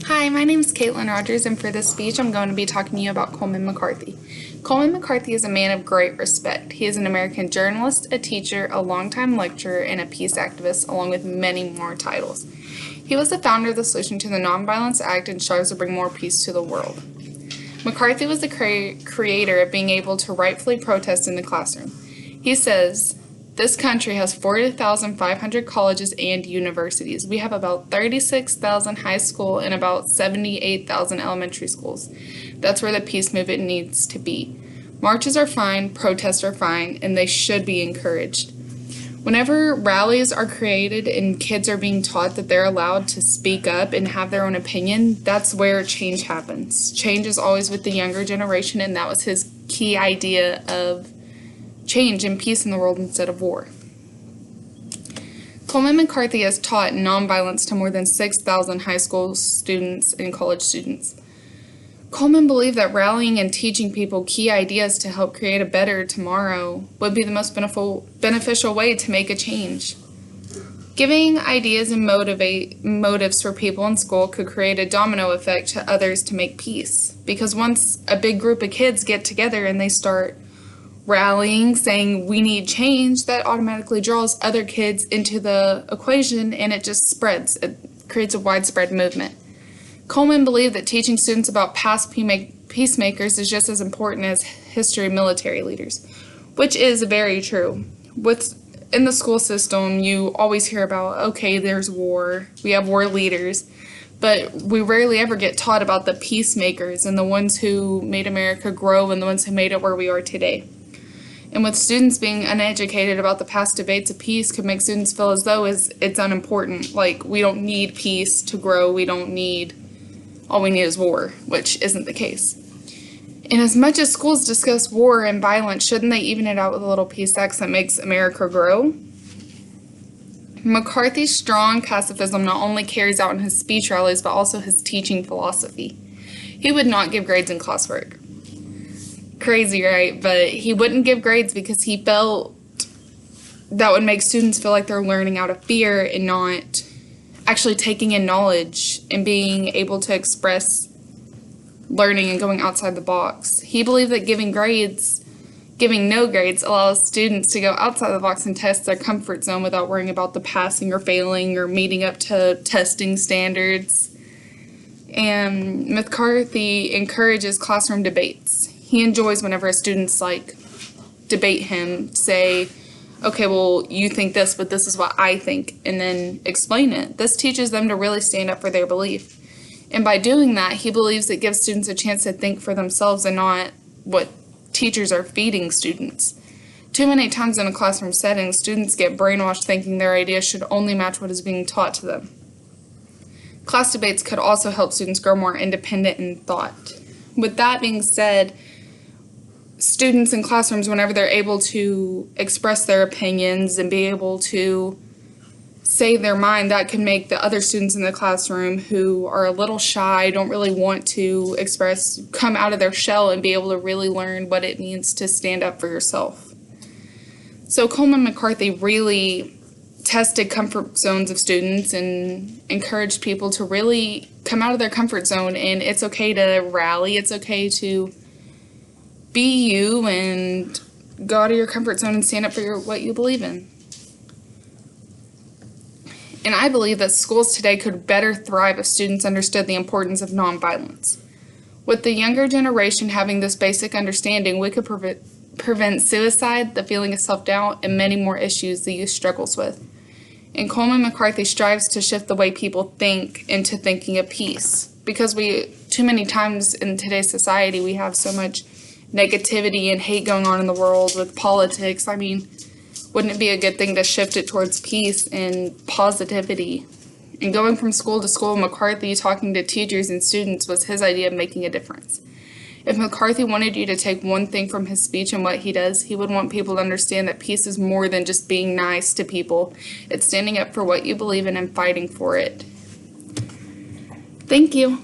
Hi, my name is Caitlin Rogers, and for this speech, I'm going to be talking to you about Coleman McCarthy. Coleman McCarthy is a man of great respect. He is an American journalist, a teacher, a longtime lecturer, and a peace activist, along with many more titles. He was the founder of the Solution to the Nonviolence Act and strives to bring more peace to the world. McCarthy was the creator of being able to rightfully protest in the classroom. He says, "This country has 40,500 colleges and universities. We have about 36,000 high school and about 78,000 elementary schools. That's where the peace movement needs to be. Marches are fine, protests are fine, and they should be encouraged. Whenever rallies are created and kids are being taught that they're allowed to speak up and have their own opinion, that's where change happens. Change is always with the younger generation, and that was his key idea of change and peace in the world instead of war." Coleman McCarthy has taught nonviolence to more than 6,000 high school students and college students. Coleman believed that rallying and teaching people key ideas to help create a better tomorrow would be the most beneficial way to make a change. Giving ideas and motives for people in school could create a domino effect to others to make peace. Because once a big group of kids get together and they start rallying, saying we need change, that automatically draws other kids into the equation and it just spreads. It creates a widespread movement. Coleman believed that teaching students about past peacemakers is just as important as history military leaders, which is very true. In the school system, you always hear about, okay, there's war, we have war leaders, but we rarely ever get taught about the peacemakers and the ones who made America grow and the ones who made it where we are today. And with students being uneducated about the past debates of peace could make students feel as though it's unimportant. Like, we don't need peace to grow. All we need is war, which isn't the case. And as much as schools discuss war and violence, shouldn't they even it out with a little peace acts that makes America grow? McCarthy's strong pacifism not only carries out in his speech rallies, but also his teaching philosophy. He would not give grades in classwork. Crazy, right? But he wouldn't give grades because he felt that would make students feel like they're learning out of fear and not actually taking in knowledge and being able to express learning and going outside the box. He believed that giving no grades allows students to go outside the box and test their comfort zone without worrying about the passing or failing or meeting up to testing standards. And McCarthy encourages classroom debates. He enjoys whenever students debate him, say, okay, well, you think this, but this is what I think, and then explain it. This teaches them to really stand up for their belief. And by doing that, he believes it gives students a chance to think for themselves and not what teachers are feeding students. Too many times in a classroom setting, students get brainwashed thinking their ideas should only match what is being taught to them. Class debates could also help students grow more independent in thought. With that being said, students in classrooms, whenever they're able to express their opinions and be able to say their mind, that can make the other students in the classroom who are a little shy, don't really want to express, come out of their shell and be able to really learn what it means to stand up for yourself. So Coleman McCarthy really tested comfort zones of students and encouraged people to really come out of their comfort zone, and it's okay to rally, it's okay to be you and go out of your comfort zone and stand up for what you believe in. And I believe that schools today could better thrive if students understood the importance of nonviolence. With the younger generation having this basic understanding, we could prevent suicide, the feeling of self-doubt, and many more issues the youth struggles with. And Coleman McCarthy strives to shift the way people think into thinking of peace. Because too many times in today's society, we have so much negativity and hate going on in the world with politics. I mean, wouldn't it be a good thing to shift it towards peace and positivity? And going from school to school, McCarthy talking to teachers and students was his idea of making a difference. If McCarthy wanted you to take one thing from his speech and what he does, he would want people to understand that peace is more than just being nice to people. It's standing up for what you believe in and fighting for it. Thank you.